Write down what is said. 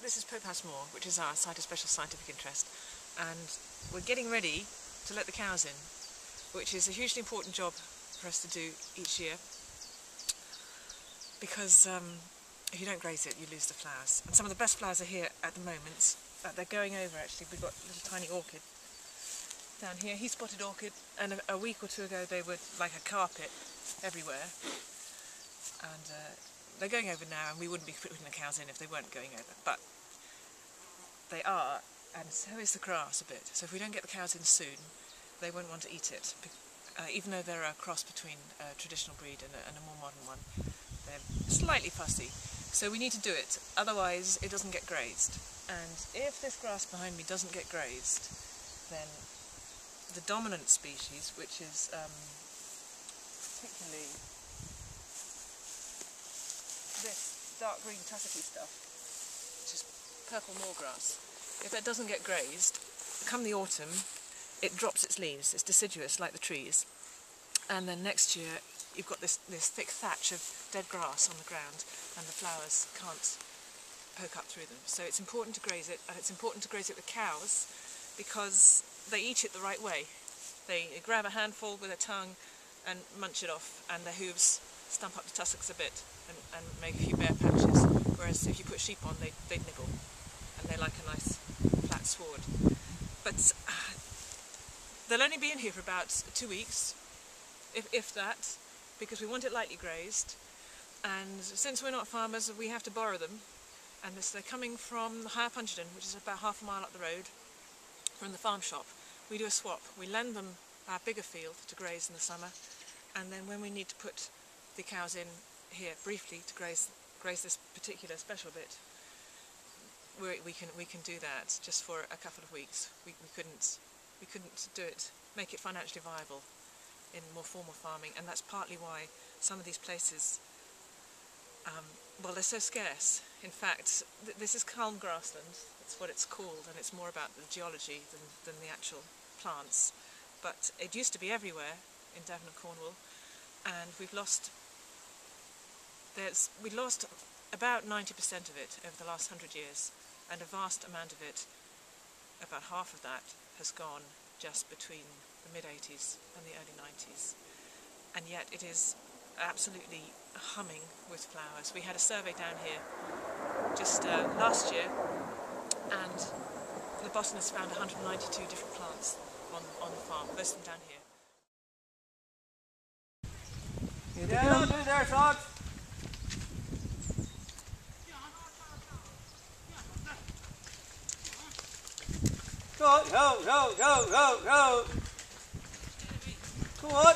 this is Popehouse Moor, which is our site of special scientific interest, and we're getting ready to let the cows in, which is a hugely important job for us to do each year, because if you don't graze it, you lose the flowers. And some of the best flowers are here at the moment. They're going over, actually. We've got a little tiny orchid down here. He spotted orchid, and a week or two ago they were like a carpet everywhere. And they're going over now, and we wouldn't be putting the cows in if they weren't going over. But they are, and so is the grass a bit. So if we don't get the cows in soon, they won't want to eat it. Even though they're a cross between a traditional breed and a more modern one, they're slightly fussy. So we need to do it, otherwise it doesn't get grazed. And if this grass behind me doesn't get grazed, then the dominant species, which is particularly this dark green tussocky stuff, which is purple moor grass, if that doesn't get grazed, come the autumn, it drops its leaves. It's deciduous like the trees, and then next year you've got this thick thatch of dead grass on the ground, and the flowers can't poke up through them. So it's important to graze it, and it's important to graze it with cows because they eat it the right way. They grab a handful with their tongue and munch it off, and their hooves stump up the tussocks a bit and make a few bare patches, whereas if you put sheep on, they'd nibble, and they like a nice flat sward. But they'll only be in here for about 2 weeks, if that, because we want it lightly grazed, and since we're not farmers we have to borrow them, and they're coming from the Higher Puncheon, which is about half a mile up the road from the farm shop. We do a swap. We lend them our bigger field to graze in the summer, and then when we need to put the cows in here briefly to graze this particular special bit, we can do that just for a couple of weeks. We couldn't do it, make it financially viable in more formal farming, and that's partly why some of these places, well, they're so scarce. In fact, this is calm grassland, that's what it's called, and it's more about the geology than the actual plants. But it used to be everywhere in Devon and Cornwall, and we lost about 90% of it over the last 100 years, and a vast amount of it, about half of that, has gone just between the mid-80s and the early 90s. And yet it is absolutely humming with flowers. We had a survey down here just last year, and the botanists found 192 different plants on the farm, most of them down here. Yeah, don't do there, Sox. Go on, go. Go on.